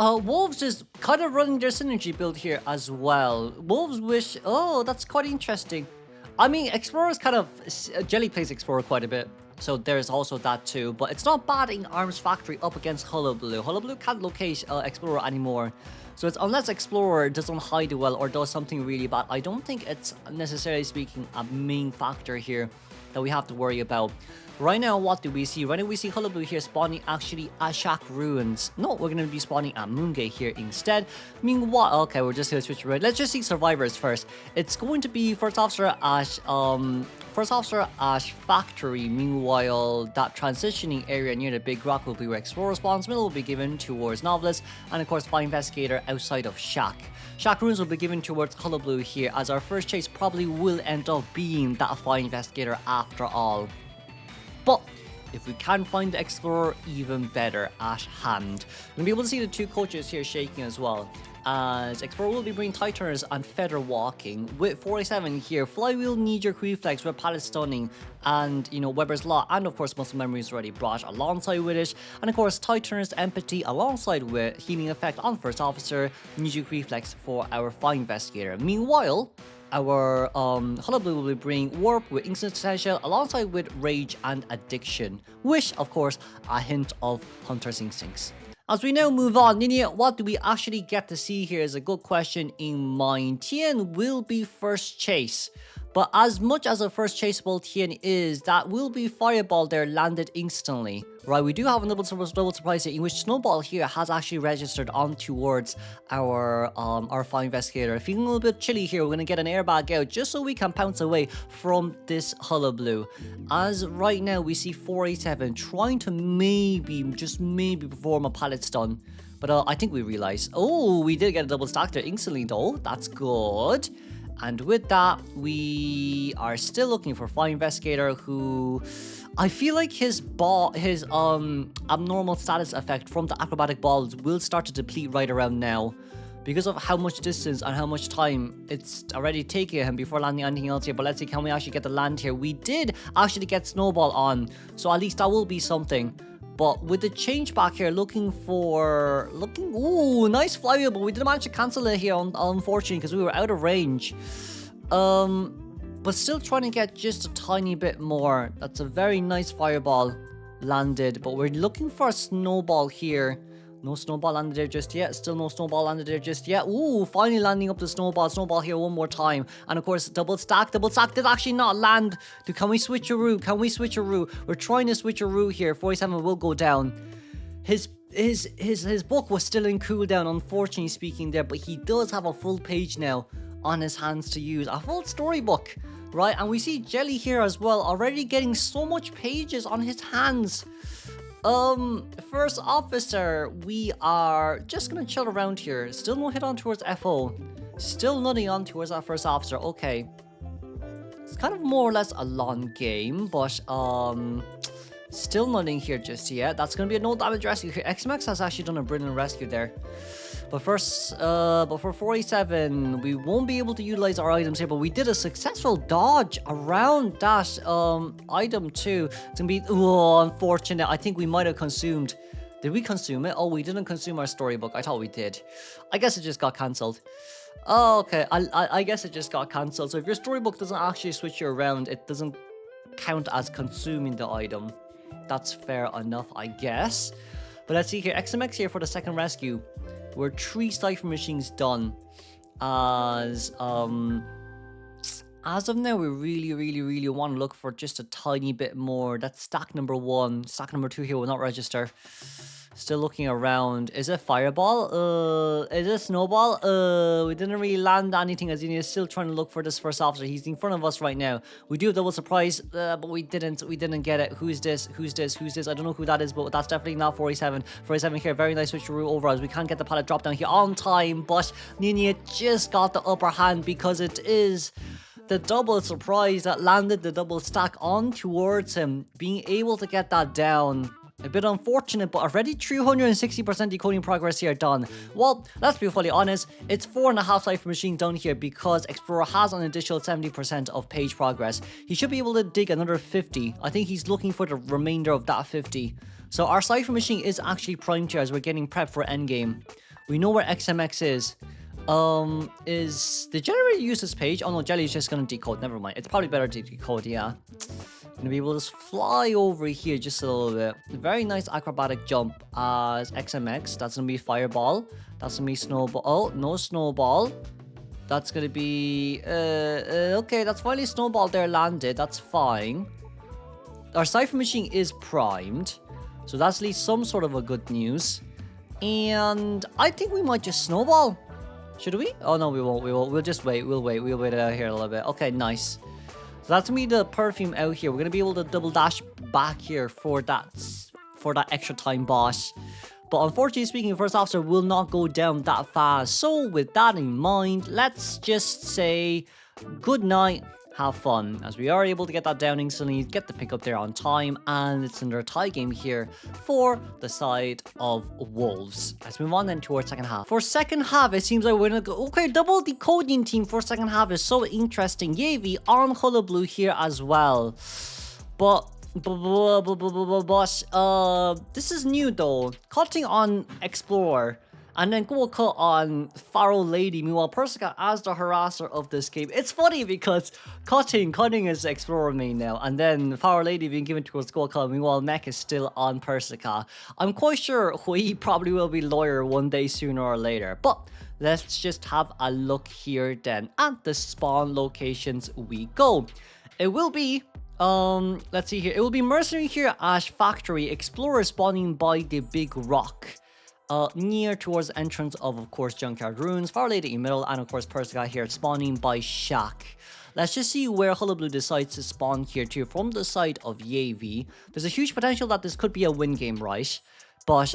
Wolves is kind of running their synergy build here as well. Wolves wish... Oh, that's quite interesting. I mean, Explorer's kind of... Jelly plays Explorer quite a bit. So there's also that too. But it's not bad in Arms Factory up against Hullabaloo. Hullabaloo can't locate Explorer anymore. So it's unless Explorer doesn't hide well or does something really bad, I don't think it's necessarily speaking a main factor here that we have to worry about. Right now, what do we see? Right now, we see Hullabaloo here spawning actually at Shack Ruins. No, we're going to be spawning at Moongate here instead. Meanwhile, okay, we're just going to switch around. Let's just see survivors first. It's going to be First Officer Ash Factory. Meanwhile, that transitioning area near the big rock will be where Explorer spawns. Middle will be given towards Novelist, and of course, Fire Investigator outside of Shack. Shack Ruins will be given towards Hullabaloo here, as our first chase probably will end up being that Fire Investigator after all. But if we can find the Explorer, even better at hand. We'll be able to see the two coaches here shaking as well, as Explorer will be bringing Tight Turners and Feather Walking with 47 here, Flywheel, Knee-Jerk Reflex with Pallet Stunning, and Weber's Law, and of course Muscle Memory is already brought alongside with it, and of course Tight Turners Empathy alongside with Healing Effect on First Officer, Knee-Jerk Reflex for our Fire Investigator. Meanwhile, our Hullabaloo will be bringing Warp with Instant Potential alongside with Rage and Addiction, with of course a hint of Hunter's Instincts. As we now move on, Nini, what do we actually get to see here is a good question in mind. Tien will be first chase, but as much as a first chaseable Tien is, that will be Fireball there landed instantly, right? We do have a double surprise here in which Snowball here has actually registered on towards our Fire Investigator. Feeling a little bit chilly here, we're going to get an airbag out just so we can pounce away from this Hullabaloo. As right now we see 487 trying to maybe, just maybe perform a pallet stun. But I think we realize, oh, we did get a double stack there instantly though. That's good. And with that, we are still looking for Fire Investigator, who I feel like his abnormal status effect from the acrobatic balls will start to deplete right around now, because of how much distance and how much time it's already taking him before landing anything else here. But let's see, can we actually get the land here? We did actually get Snowball on, so at least that will be something. But with the change back here, ooh, nice flywheel, but we didn't manage to cancel it here, unfortunately, because we were out of range. But still trying to get just a tiny bit more. That's a very nice fireball landed, but we're looking for a snowball here. No snowball landed there just yet. Still no snowball landed there just yet. Ooh, finally landing up the snowball. Snowball here one more time. And of course, double stack. Double stack did actually not land. Can we switcheroo? Can we switcheroo? We're trying to switcheroo here. 47 will go down. His book was still in cooldown, unfortunately speaking there. But he does have a full page now on his hands to use. A full storybook, right? And we see Jelly here as well. Already getting so much pages on his hands. First Officer, we are just gonna chill around here. Still no hit on towards FO. Still nothing on towards our First Officer. Okay. It's kind of more or less a long game, but still nothing here just yet. That's gonna be a no damage rescue here. XMX has actually done a brilliant rescue there. But first, but for 47, we won't be able to utilize our items here, but we did a successful dodge around that item too. It's gonna be, oh, unfortunate. I think we might have consumed. Did we consume it? Oh, we didn't consume our storybook. I thought we did. I guess it just got cancelled. Oh, okay. I guess it just got cancelled. So if your storybook doesn't actually switch you around, it doesn't count as consuming the item. That's fair enough, I guess. But let's see here. XMX here for the second rescue. We're 3 Cypher Machines done. As of now, we really want to look for just a tiny bit more. That's stack number 1. Stack number 2 here will not register. Still looking around. Is it Fireball? Is it Snowball? We didn't really land anything, as he is still trying to look for this First Officer. He's in front of us right now. We do have double surprise, but we didn't get it. Who's this? Who's this? Who's this? I don't know who that is, but that's definitely not 47. 47 here. Very nice switcheroo over, as we can't get the pallet drop down here on time, but Nini just got the upper hand because it is the double surprise that landed the double stack on towards him. Being able to get that down, a bit unfortunate, but already 360% decoding progress here done. Well, let's be fully honest, it's 4.5 Cypher Machines down here because Explorer has an additional 70% of page progress. He should be able to dig another 50. I think he's looking for the remainder of that 50. So our Cypher Machine is actually primed here as we're getting prepped for endgame. We know where XMX is. Is the generator use this page? Oh no, Jelly is just gonna decode. Never mind. It's probably better to decode, yeah. Gonna be able to just fly over here just a little bit. Very nice acrobatic jump as XMX. That's gonna be Fireball. That's gonna be Snowball. Oh, no Snowball. That's gonna be okay, that's finally Snowball there landed. That's fine. Our Cypher machine is primed, so that's at least some sort of a good news. And I think we might just Snowball. Should we? Oh no, we won't. We'll just wait. We'll wait out here a little bit. Okay, nice. So that's gonna be the perfume out here. We're gonna be able to double dash back here for that extra time boss. But unfortunately speaking, First Officer will not go down that fast. So with that in mind, let's just say good night, have fun. As we are able to get that down instantly, get the pick up there on time, and it's another tie game here for the side of Wolves. Let's move on then to our second half. For second half, it seems like we're gonna go, okay, double decoding team for second half is so interesting. Yavi on Color Blue here as well. But this is new though. Cutting on Explorer and then go cut on FARO Lady. Meanwhile, Persica as the harasser of this game. It's funny because cutting is Explorer main now, and then FARO Lady being given to a Skull Cut. Meanwhile, Mech is still on Persica. I'm quite sure Hui probably will be lawyer one day sooner or later. But let's just have a look here then at the spawn locations we go. It will be let's see here. It will be Mercenary here at Factory, Explorer spawning by the big rock. Near towards the entrance of course, Junkyard Ruins, FARO Lady in middle, and of course, Persica here spawning by Shack. Let's just see where Hullabaloo decides to spawn here too. From the side of Yavi, there's a huge potential that this could be a win game, right? But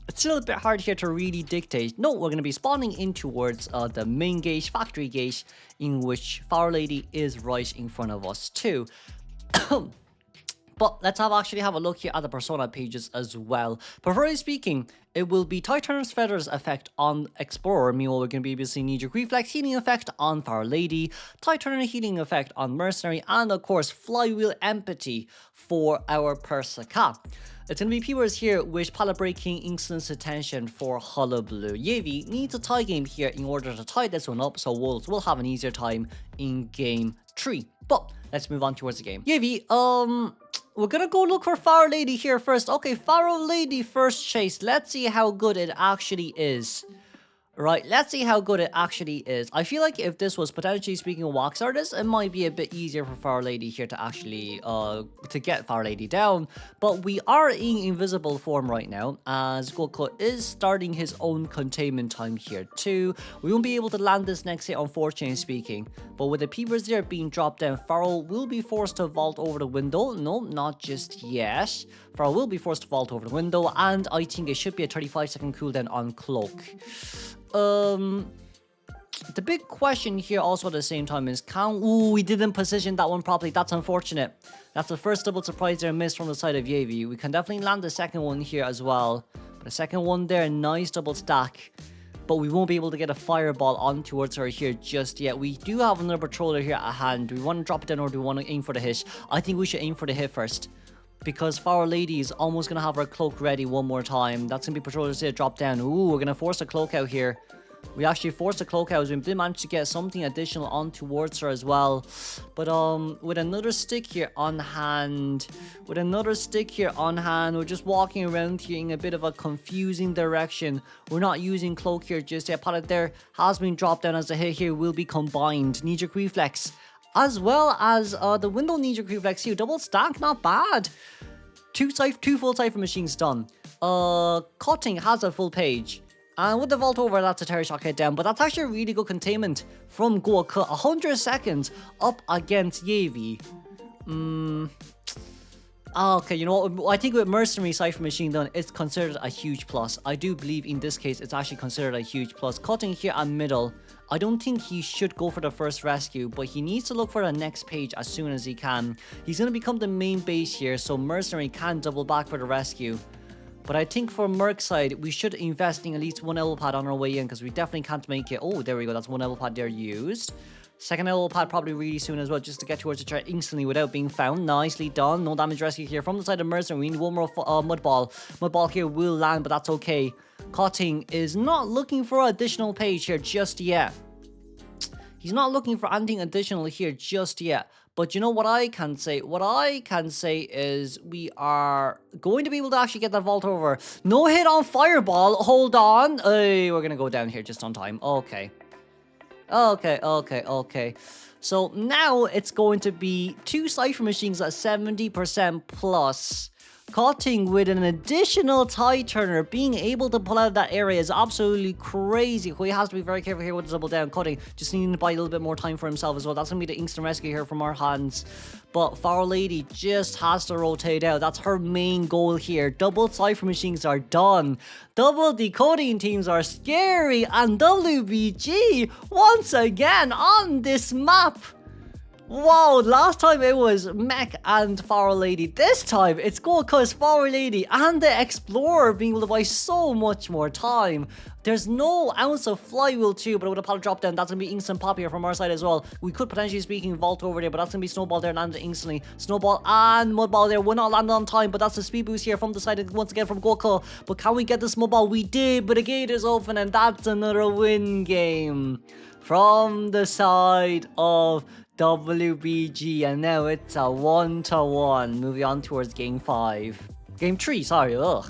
it's still a bit hard here to really dictate. No, we're going to be spawning in towards the main gate, Factory gate, in which FARO Lady is right in front of us too. But let's actually have a look here at the persona pages as well. Preferably speaking, it will be Titan's Feathers effect on Explorer. Meanwhile, we're going to be able to see Knee-Jerk Reflex healing effect on FARO Lady, Titan healing effect on Mercenary, and of course, Flywheel Empathy for our Persica. It's going to be P-words here with palette breaking instance attention for Hullabaloo. Yavi needs a tie game here in order to tie this one up, so Wolves will have an easier time in game 3. But let's move on towards the game. Yavi, we're gonna go look for FARO Lady here first. Okay, FARO Lady first chase. Let's see how good it actually is. Right, let's see how good it actually is. I feel like if this was potentially speaking of wax artists, it might be a bit easier for FARO Lady here to actually, to get FARO Lady down. But we are in invisible form right now, as Goku is starting his own containment time here too. We won't be able to land this next hit, unfortunately speaking. But with the peepers there being dropped down, FARO will be forced to vault over the window. No, not just yet. FARO will be forced to vault over the window, and I think it should be a 35-second cooldown on Cloak. The big question here also at the same time is ooh, we didn't position that one properly. That's unfortunate. That's the first double surprise there missed from the side of Yavi. We can definitely land the second one here as well. But the second one there, nice double stack. But we won't be able to get a fireball on towards her here just yet. We do have another patroller here at hand. Do we want to drop it down or do we want to aim for the hit? I think we should aim for the hit first, because FARO Lady is almost going to have her cloak ready one more time. That's going to be patrollers here drop down. Ooh, we're going to force a cloak out here. We actually forced a cloak out. We did manage to get something additional on towards her as well. But with another stick here on hand, we're just walking around here in a bit of a confusing direction. We're not using cloak here just yet. Pallet there has been dropped down as the hit here will be combined. Knee-Jerk Reflex, as well as the window Knee-Jerk Reflex here. Double stack, not bad. Two full Cypher machines done. Cutting has a full page. And with the vault over, that's a terror shock hit down. But that's actually a really good containment from Goku. 100 seconds up against Yavi. Okay, you know what? I think with Mercenary Cypher Machine done, it's considered a huge plus. I do believe in this case, it's actually considered a huge plus. Cutting here at middle. I don't think he should go for the first rescue, but he needs to look for the next page as soon as he can. He's going to become the main base here, so Mercenary can double back for the rescue. But I think for Merc's side, we should invest in at least one elbow pad on our way in, because we definitely can't make it. Oh, there we go. That's one elbow pad there used. Second elbow pad probably really soon as well, just to get towards the chart instantly without being found. Nicely done. No damage rescue here from the side of Mercenary. We need one more mud ball. Mud ball here will land, but that's okay. Cutting is not looking for additional page here just yet. He's not looking for anything additional here just yet. But you know what I can say? What I can say is we are going to be able to actually get that vault over. No hit on Fireball. Hold on. Hey, we're going to go down here just on time. Okay. Okay. So now it's going to be 2 Cypher Machines at 70% plus. Cutting with an additional Tide Turner, being able to pull out of that area is absolutely crazy. He has to be very careful here with the double down. Cutting just needing to buy a little bit more time for himself as well. That's going to be the instant rescue here from our hands. But FARO Lady just has to rotate out. That's her main goal here. Double Cypher Machines are done. Double decoding teams are scary. And WBG once again on this map. Wow, last time it was Mech and FARO Lady. This time it's Gold Cuss, FARO Lady, and the Explorer being able to buy so much more time. There's no ounce of flywheel too, but with a pallet drop down, that's going to be instant pop here from our side as well. We could potentially speaking vault over there, but that's going to be Snowball there landed instantly. Snowball and Mudball there will not land on time, but that's the speed boost here from the side once again from Gold Cuss. But can we get the Mudball? We did, but the gate is open, and that's another win game from the side of WBG, and now it's a 1-1. Moving on towards game 3, sorry. Ugh.